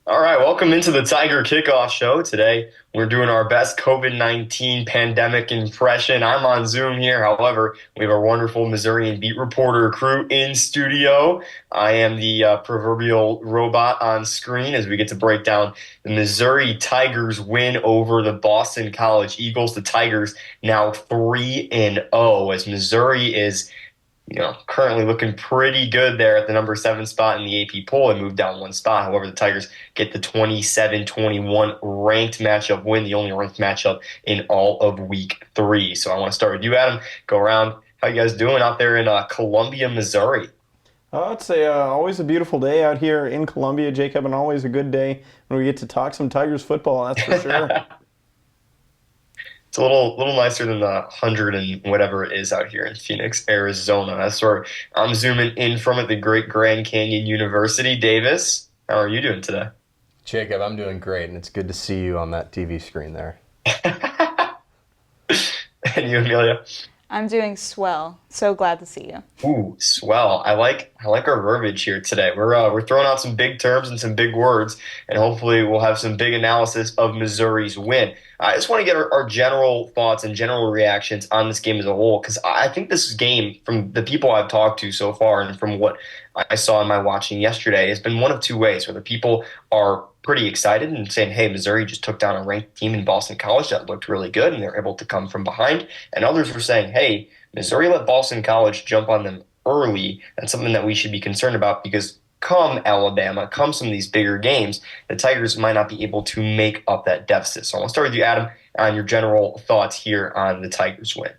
All right, welcome into the Tiger Kickoff show. Today, we're doing our best COVID-19 pandemic impression. I'm on Zoom here. However, we have our wonderful Missourian beat reporter crew in studio. I am the proverbial robot on screen as we get to break down the Missouri Tigers win over the Boston College Eagles. The Tigers now 3-0 as Missouri is currently looking pretty good there at the number 7 spot in the AP poll and moved down 1 spot. However, the Tigers get the 27-21 ranked matchup win, the only ranked matchup in all of week 3. So I want to start with you, Adam. Go around. How you guys doing out there in Columbia, Missouri? I'd say always a beautiful day out here in Columbia, Jacob, and always a good day when we get to talk some Tigers football, that's for sure. It's a little nicer than the 100 and whatever it is out here in Phoenix, Arizona. That's where I'm zooming in from at the Great Grand Canyon University. Davis, how are you doing today? Jacob, I'm doing great, and it's good to see you on that TV screen there. And you, Amelia? I'm doing swell. So glad to see you. Ooh, swell. I like our verbiage here today. We're throwing out some big terms and some big words, and hopefully we'll have some big analysis of Missouri's win. I just want to get our general thoughts and general reactions on this game as a whole, because I think this game, from the people I've talked to so far and from what I saw in my watching yesterday, has been one of two ways, where the people are pretty excited and saying, hey, Missouri just took down a ranked team in Boston College that looked really good and they're able to come from behind. And others were saying, hey, Missouri let Boston College jump on them early. That's something that we should be concerned about because come Alabama, come some of these bigger games, the Tigers might not be able to make up that deficit. So I want to start with you, Adam, on your general thoughts here on the Tigers win.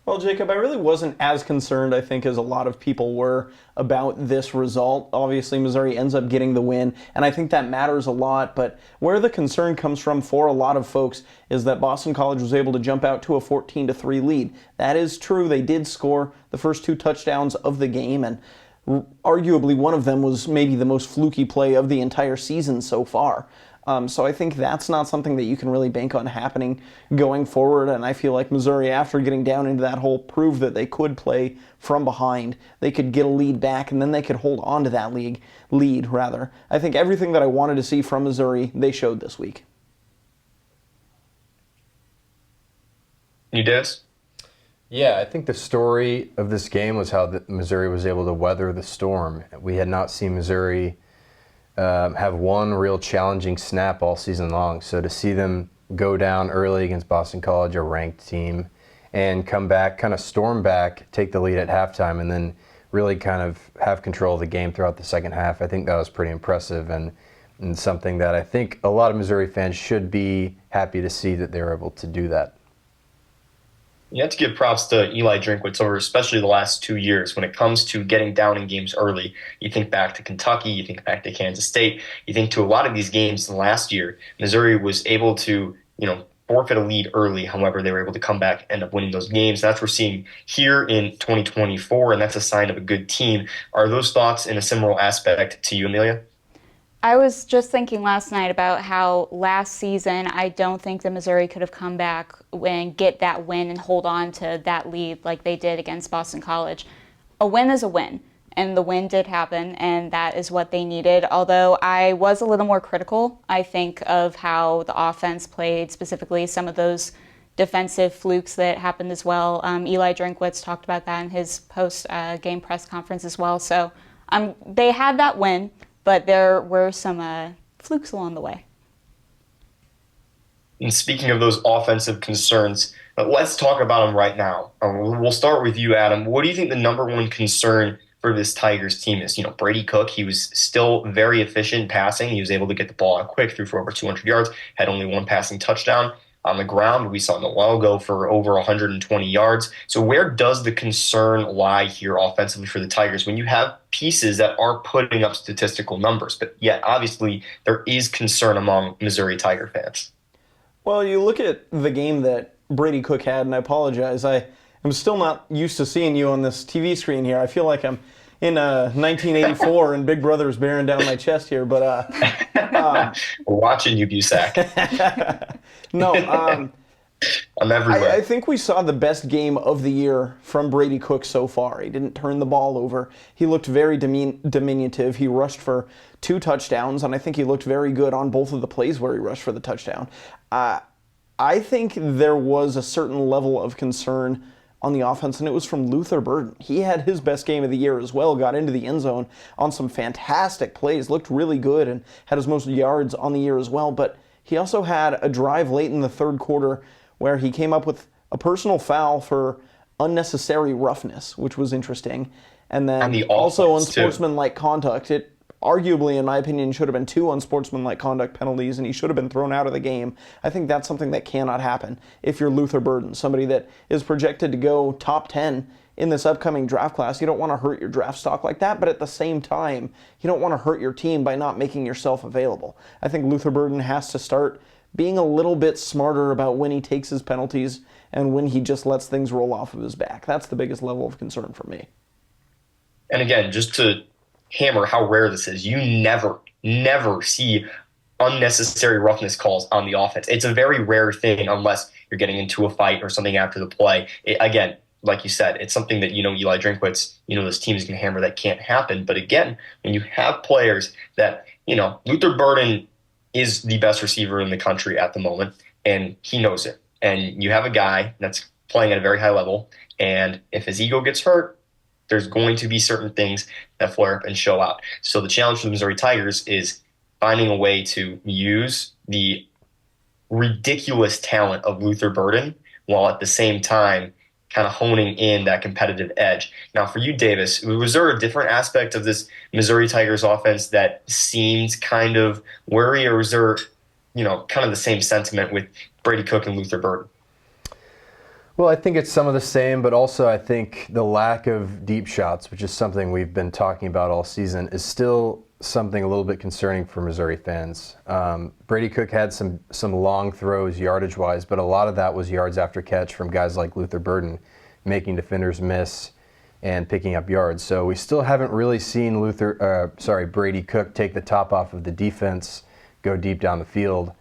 Well, Jacob, I really wasn't as concerned, I think, as a lot of people were about this result. Obviously, Missouri ends up getting the win, and I think that matters a lot. But where the concern comes from for a lot of folks is that Boston College was able to jump out to a 14-3 lead. That is true. They did score the first 2 touchdowns of the game, and arguably one of them was maybe the most fluky play of the entire season so far. So I think that's not something that you can really bank on happening going forward. And I feel like Missouri, after getting down into that hole, proved that they could play from behind. They could get a lead back, and then they could hold on to that lead. I think everything that I wanted to see from Missouri, they showed this week. You did? Yeah, I think the story of this game was how Missouri was able to weather the storm. We had not seen Missouri have one real challenging snap all season long. So to see them go down early against Boston College, a ranked team, and come back, kind of storm back, take the lead at halftime, and then really kind of have control of the game throughout the second half, I think that was pretty impressive and something that I think a lot of Missouri fans should be happy to see that they were able to do that. You have to give props to Eli Drinkwitz over especially the last 2 years when it comes to getting down in games early. You think back to Kentucky, you think back to Kansas State, you think to a lot of these games last year, Missouri was able to, forfeit a lead early. However, they were able to come back and end up winning those games. That's what we're seeing here in 2024, and that's a sign of a good team. Are those thoughts in a similar aspect to you, Amelia? I was just thinking last night about how last season I don't think that Missouri could have come back and get that win and hold on to that lead like they did against Boston College. A win is a win, and the win did happen, and that is what they needed. Although I was a little more critical, I think, of how the offense played, specifically some of those defensive flukes that happened as well. Eli Drinkwitz talked about that in his post-game press conference as well. So they had that win, but there were some flukes along the way. And speaking of those offensive concerns, let's talk about them right now. We'll start with you, Adam. What do you think the number one concern for this Tigers team is? Brady Cook, he was still very efficient passing. He was able to get the ball out quick, threw for over 200 yards, had only 1 passing touchdown. On the ground, we saw Noel go for over 120 yards. So where does the concern lie here offensively for the Tigers when you have pieces that are putting up statistical numbers? But yet, obviously, there is concern among Missouri Tiger fans. Well, you look at the game that Brady Cook had, and I apologize. I am still not used to seeing you on this TV screen here. I feel like I'm in 1984 and Big Brother's bearing down my chest here. But We're watching you, Busak. No, I'm everywhere. I think we saw the best game of the year from Brady Cook so far. He didn't turn the ball over. He looked very diminutive. He rushed for 2 touchdowns, and I think he looked very good on both of the plays where he rushed for the touchdown. I think there was a certain level of concern on the offense, and it was from Luther Burden. He had his best game of the year as well, got into the end zone on some fantastic plays, looked really good, and had his most yards on the year as well. But he also had a drive late in the third quarter where he came up with a personal foul for unnecessary roughness, which was interesting. And then also unsportsmanlike conduct. It arguably, in my opinion, should have been 2 unsportsmanlike conduct penalties, and he should have been thrown out of the game. I think that's something that cannot happen if you're Luther Burden, somebody that is projected to go top 10 in this upcoming draft class. You don't want to hurt your draft stock like that, but at the same time, you don't want to hurt your team by not making yourself available. I think Luther Burden has to start being a little bit smarter about when he takes his penalties and when he just lets things roll off of his back. That's the biggest level of concern for me. And again, just to hammer how rare this is, you never see unnecessary roughness calls on the offense. It's a very rare thing unless you're getting into a fight or something after the play. Again, like you said, it's something that, Eli Drinkwitz, this team is going to hammer that can't happen. But again, when you have players that, Luther Burden is the best receiver in the country at the moment, and he knows it. And you have a guy that's playing at a very high level, and if his ego gets hurt, there's going to be certain things that flare up and show out. So the challenge for the Missouri Tigers is finding a way to use the ridiculous talent of Luther Burden while at the same time kind of honing in that competitive edge. Now, for you, Davis, was there a different aspect of this Missouri Tigers offense that seemed kind of worry, or was there, kind of the same sentiment with Brady Cook and Luther Burden? Well, I think it's some of the same, but also I think the lack of deep shots, which is something we've been talking about all season, is still something a little bit concerning for Missouri fans. Brady Cook had some long throws yardage-wise, but a lot of that was yards after catch from guys like Luther Burden, making defenders miss and picking up yards. So we still haven't really seen Brady Cook take the top off of the defense, go deep down the field,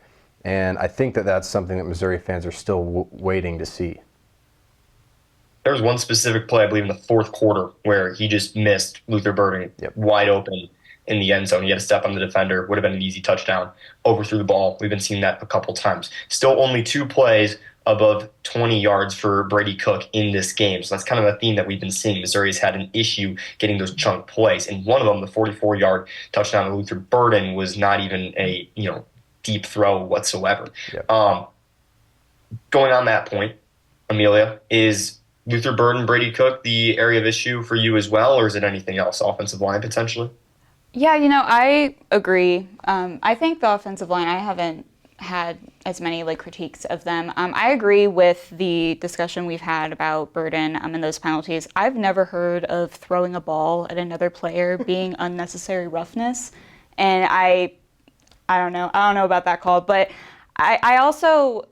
and I think that that's something that Missouri fans are still waiting to see. There was one specific play, I believe, in the fourth quarter where he just missed Luther Burden wide open in the end zone. He had to step on the defender, would have been an easy touchdown, overthrew the ball. We've been seeing that a couple times. Still only 2 plays above 20 yards for Brady Cook in this game. So that's kind of a theme that we've been seeing. Missouri's had an issue getting those chunk plays. And one of them, the 44-yard touchdown to Luther Burden, was not even a deep throw whatsoever. Yep. Going on that point, Amelia, is Luther Burden, Brady Cook the area of issue for you as well, or is it anything else, offensive line potentially? Yeah, I agree. I think the offensive line, I haven't had as many critiques of them. I agree with the discussion we've had about Burden and those penalties. I've never heard of throwing a ball at another player being unnecessary roughness, and I don't know about that call, but I also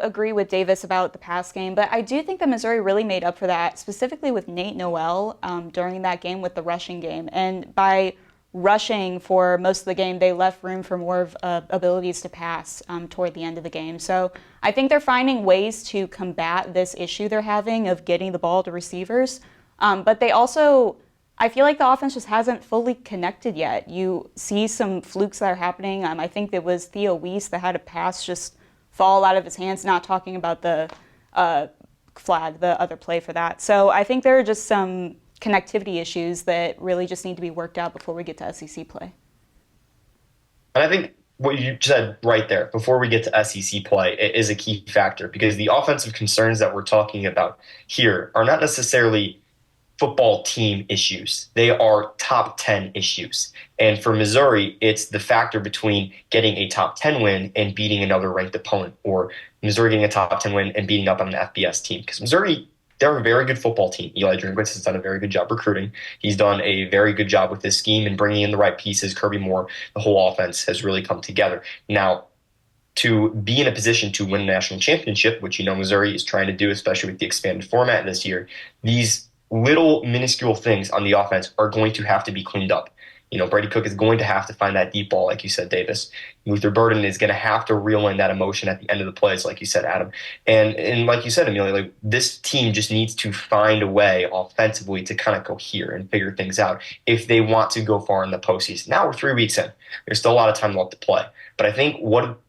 agree with Davis about the pass game, but I do think that Missouri really made up for that, specifically with Nate Noel during that game with the rushing game. And by rushing for most of the game, they left room for more of abilities to pass toward the end of the game. So I think they're finding ways to combat this issue they're having of getting the ball to receivers. But they also, I feel like the offense just hasn't fully connected yet. You see some flukes that are happening. I think it was Theo Weiss that had a pass just fall out of his hands, not talking about the flag, the other play for that. So I think there are just some connectivity issues that really just need to be worked out before we get to SEC play. And I think what you said right there, before we get to SEC play, is a key factor, because the offensive concerns that we're talking about here are not necessarily football team issues. They are top 10 issues. And for Missouri, it's the factor between getting a top 10 win and beating another ranked opponent, or Missouri getting a top 10 win and beating up on an FBS team. Because Missouri, they're a very good football team. Eli Drinkwitz has done a very good job recruiting. He's done a very good job with this scheme and bringing in the right pieces. Kirby Moore, the whole offense has really come together. Now, to be in a position to win a national championship, which Missouri is trying to do, especially with the expanded format this year, these little minuscule things on the offense are going to have to be cleaned up. Brady Cook is going to have to find that deep ball, like you said, Davis. Luther Burden is going to have to reel in that emotion at the end of the plays, like you said, Adam. And like you said, Amelia, like this team just needs to find a way offensively to kind of cohere and figure things out if they want to go far in the postseason. Now we're 3 weeks in. There's still a lot of time left to play. But I think what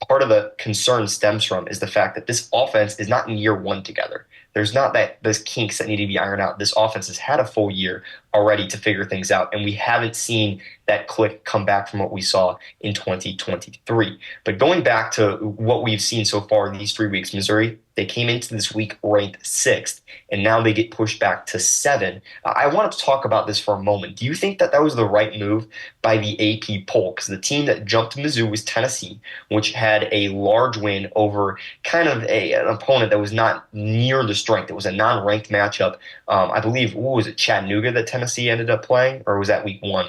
part of the concern stems from is the fact that this offense is not in year one together. There's not those kinks that need to be ironed out. This offense has had a full year already to figure things out, and we haven't seen that click come back from what we saw in 2023. But going back to what we've seen so far in these 3 weeks, Missouri, they came into this week ranked 6th, and now they get pushed back to 7. I want to talk about this for a moment. Do you think that was the right move by the AP poll? Because the team that jumped Mizzou was Tennessee, which had a large win over kind of an opponent that was not near the strength. It was a non-ranked matchup. I believe, was it Chattanooga that Tennessee ended up playing, or was that week 1?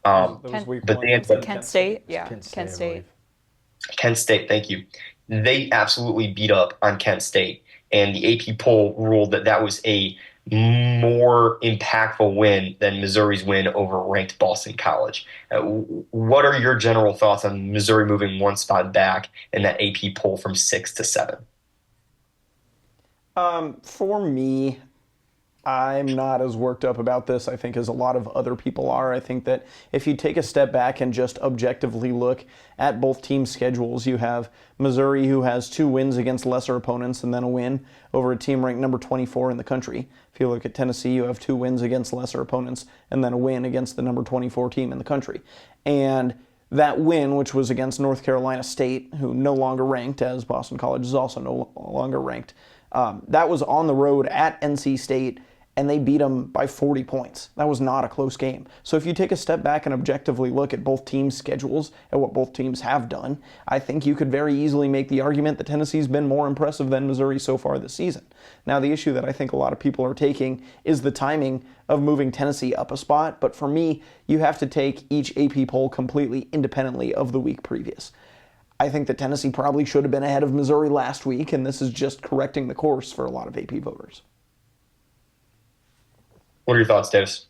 That was week but one. they ended up Kent State, yeah, Kent State, Kent I State. believe. Kent State, thank you. They absolutely beat up on Kent State, and the AP poll ruled that was a more impactful win than Missouri's win over ranked Boston College. What are your general thoughts on Missouri moving one spot back in that AP poll from 6 to 7? For me, I'm not as worked up about this, I think, as a lot of other people are. I think that if you take a step back and just objectively look at both teams' schedules, you have Missouri, who has 2 wins against lesser opponents and then a win over a team ranked number 24 in the country. If you look at Tennessee, you have 2 wins against lesser opponents and then a win against the number 24 team in the country. And that win, which was against North Carolina State, who no longer ranked, as Boston College is also no longer ranked, that was on the road at NC State, and they beat them by 40 points. That was not a close game. So if you take a step back and objectively look at both teams' schedules and what both teams have done, I think you could very easily make the argument that Tennessee's been more impressive than Missouri so far this season. Now, the issue that I think a lot of people are taking is the timing of moving Tennessee up a spot, but for me, you have to take each AP poll completely independently of the week previous. I think that Tennessee probably should have been ahead of Missouri last week, and this is just correcting the course for a lot of AP voters. What are your thoughts, Davis?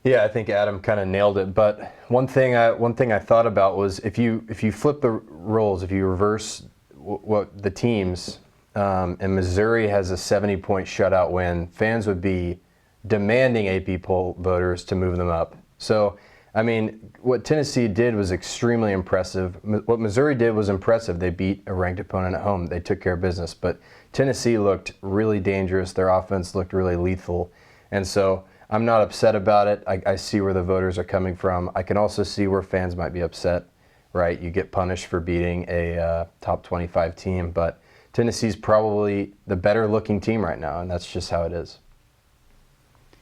Yeah, I think Adam kind of nailed it. But one thing I thought about was if you flip the roles, if you reverse what the teams, and Missouri has a 70-point shutout win, fans would be demanding AP poll voters to move them up. So, I mean, what Tennessee did was extremely impressive. What Missouri did was impressive. They beat a ranked opponent at home. They took care of business. But Tennessee looked really dangerous. Their offense looked really lethal. And so I'm not upset about it. I see where the voters are coming from. I can also see where fans might be upset, right? You get punished for beating a top 25 team, but Tennessee's probably the better looking team right now, and that's just how it is.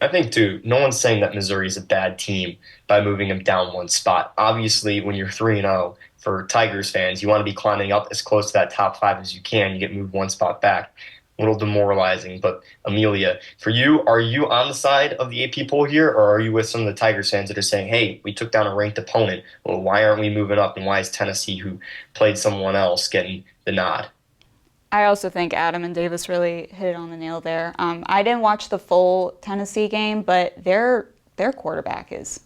I think, too, no one's saying that Missouri is a bad team by moving them down one spot. Obviously, when you're 3-0, for Tigers fans, you want to be climbing up as close to that top 5 as you can. You get moved one spot back. A little demoralizing. But Amelia, for you, are you on the side of the AP poll here, or are you with some of the Tigers fans that are saying, hey, we took down a ranked opponent, well, why aren't we moving up, and why is Tennessee, who played someone else, getting the nod? I also think Adam and Davis really hit it on the nail there. I didn't watch the full Tennessee game, but their quarterback is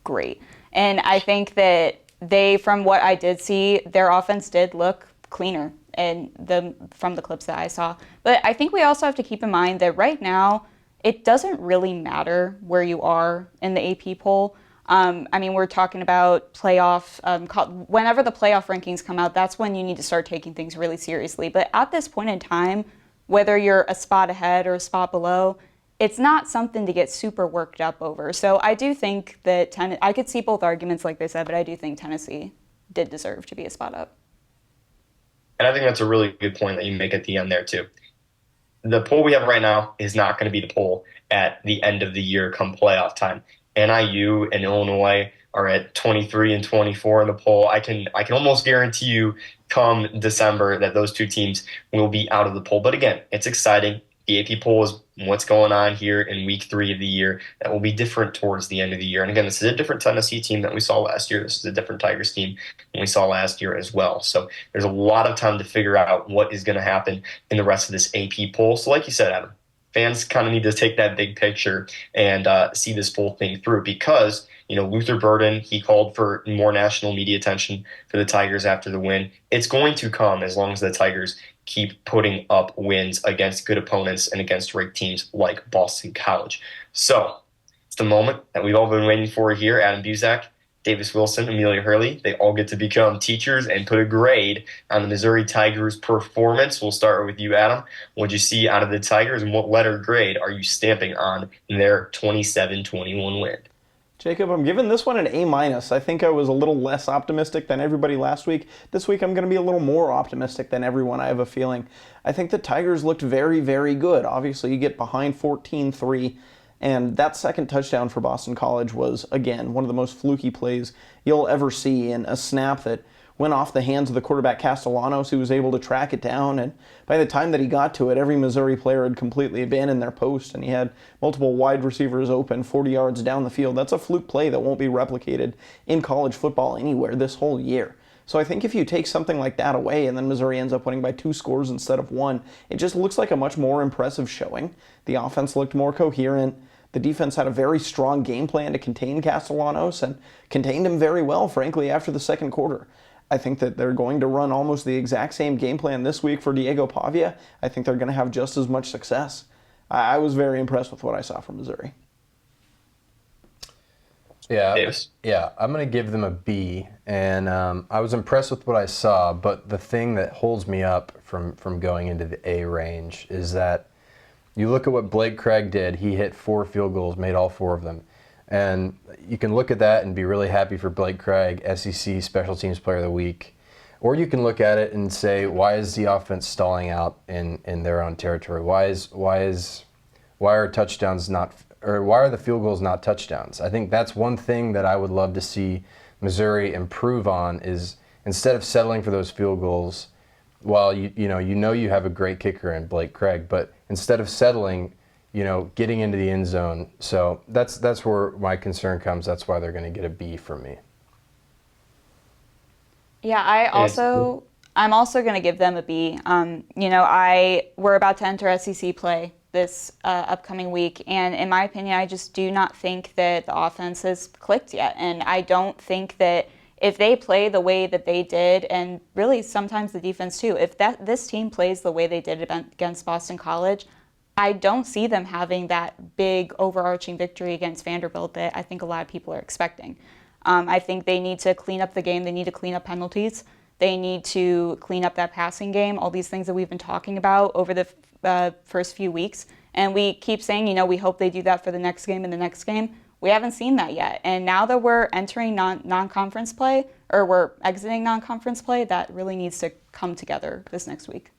great. And I think that from what I did see, their offense did look cleaner from the clips that I saw. But I think we also have to keep in mind that right now, it doesn't really matter where you are in the AP poll. I mean, we're talking about playoff, whenever the playoff rankings come out, that's when you need to start taking things really seriously. But at this point in time, whether you're a spot ahead or a spot below, it's not something to get super worked up over. So I do think that I could see both arguments, like they said, but I do think Tennessee did deserve to be a spot up. And I think that's a really good point that you make at the end there, too. The poll we have right now is not going to be the poll at the end of the year come playoff time. NIU and Illinois are at 23 and 24 in the poll. I can almost guarantee you come December that those two teams will be out of the poll. But again, it's exciting. The AP poll is what's going on here in week 3 of the year. That will be different towards the end of the year. And again, this is a different Tennessee team than we saw last year. This is a different Tigers team than we saw last year as well. So there's a lot of time to figure out what is going to happen in the rest of this AP poll. So like you said, Adam, fans kind of need to take that big picture and see this full thing through because, Luther Burden, he called for more national media attention for the Tigers after the win. It's going to come as long as the Tigers keep putting up wins against good opponents and against ranked teams like Boston College. So it's the moment that we've all been waiting for here. Adam Busak, Davis Wilson, Amelia Hurley, they all get to become teachers and put a grade on the Missouri Tigers' performance. We'll start with you, Adam. What did you see out of the Tigers, and what letter grade are you stamping on their 27-21 win? Jacob, I'm giving this one an A-. I think I was a little less optimistic than everybody last week. This week I'm going to be a little more optimistic than everyone, I have a feeling. I think the Tigers looked very, very good. Obviously, you get behind 14-3, and that second touchdown for Boston College was, again, one of the most fluky plays you'll ever see, in a snap that went off the hands of the quarterback Castellanos, who was able to track it down, and by the time that he got to it, every Missouri player had completely abandoned their post, and he had multiple wide receivers open 40 yards down the field. That's a fluke play that won't be replicated in college football anywhere this whole year. So I think if you take something like that away and then Missouri ends up winning by 2 scores instead of 1, it just looks like a much more impressive showing. The offense looked more coherent. The defense had a very strong game plan to contain Castellanos and contained him very well, frankly, after the second quarter. I think that they're going to run almost the exact same game plan this week for Diego Pavia. I think they're going to have just as much success. I was very impressed with what I saw from Missouri. Yeah, I'm going to give them a B, and I was impressed with what I saw, but the thing that holds me up from going into the A range is that you look at what Blake Craig did. He hit 4 field goals, made all 4 of them. And you can look at that and be really happy for Blake Craig, SEC Special Teams Player of the Week. Or you can look at it and say, why is the offense stalling out in their own territory? Why are touchdowns not, or why are the field goals not touchdowns? I think that's one thing that I would love to see Missouri improve on, is instead of settling for those field goals, while you know you have a great kicker in Blake Craig, but instead of settling, getting into the end zone. So that's where my concern comes. That's why they're going to get a B from me. Yeah, I'm also going to give them a B. We're about to enter SEC play this upcoming week, and in my opinion, I just do not think that the offense has clicked yet. And I don't think that if they play the way that they did, and really sometimes the defense too, if this team plays the way they did against Boston College, I don't see them having that big overarching victory against Vanderbilt that I think a lot of people are expecting. I think they need to clean up the game. They need to clean up penalties. They need to clean up that passing game, all these things that we've been talking about over the first few weeks. And we keep saying, we hope they do that for the next game and the next game. We haven't seen that yet. And now that we're entering non-conference play, or we're exiting non-conference play, that really needs to come together this next week.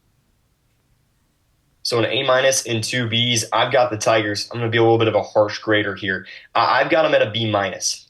So an A- and 2 Bs. I've got the Tigers. I'm going to be a little bit of a harsh grader here. I've got them at a B-.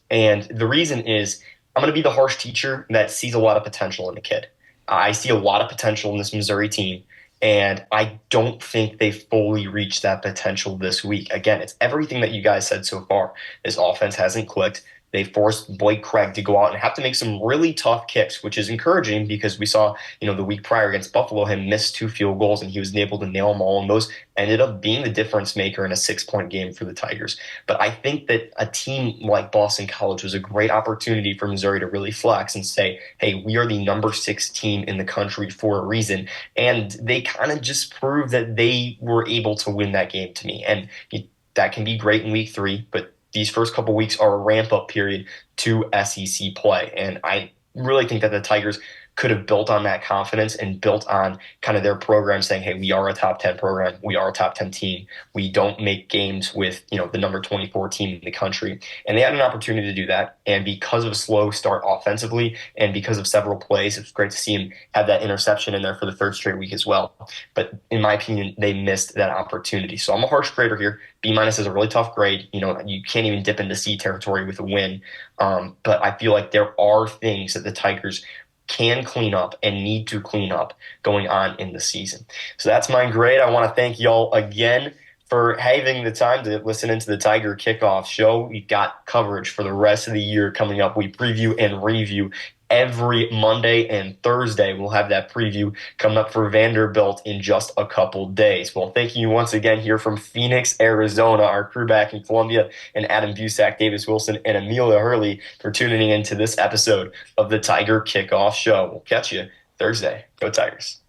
And the reason is I'm going to be the harsh teacher that sees a lot of potential in the kid. I see a lot of potential in this Missouri team, and I don't think they fully reached that potential this week. Again, it's everything that you guys said so far. This offense hasn't clicked. They forced Blake Craig to go out and have to make some really tough kicks, which is encouraging because we saw, the week prior against Buffalo, him miss 2 field goals and he was able to nail them all. And those ended up being the difference maker in a 6-point game for the Tigers. But I think that a team like Boston College was a great opportunity for Missouri to really flex and say, hey, we are the number 6 team in the country for a reason. And they kind of just proved that they were able to win that game to me. And that can be great in week 3, but these first couple weeks are a ramp-up period to SEC play. And I really think that the Tigers could have built on that confidence and built on kind of their program saying, hey, we are a top 10 program. We are a top 10 team. We don't make games with, the number 24 team in the country. And they had an opportunity to do that. And because of a slow start offensively and because of several plays, it's great to see him have that interception in there for the 3rd straight week as well. But in my opinion, they missed that opportunity. So I'm a harsh grader here. B- is a really tough grade. You can't even dip into C territory with a win. But I feel like there are things that the Tigers can clean up and need to clean up going on in the season. So that's my grade. I want to thank y'all again for having the time to listen into the Tiger Kickoff show. We've got coverage for the rest of the year coming up. We preview and review every Monday and Thursday. We'll have that preview coming up for Vanderbilt in just a couple days. Well, thank you once again here from Phoenix, Arizona, our crew back in Columbia, and Adam Busak, Davis Wilson, and Amelia Hurley for tuning into this episode of the Tiger Kickoff Show. We'll catch you Thursday. Go Tigers.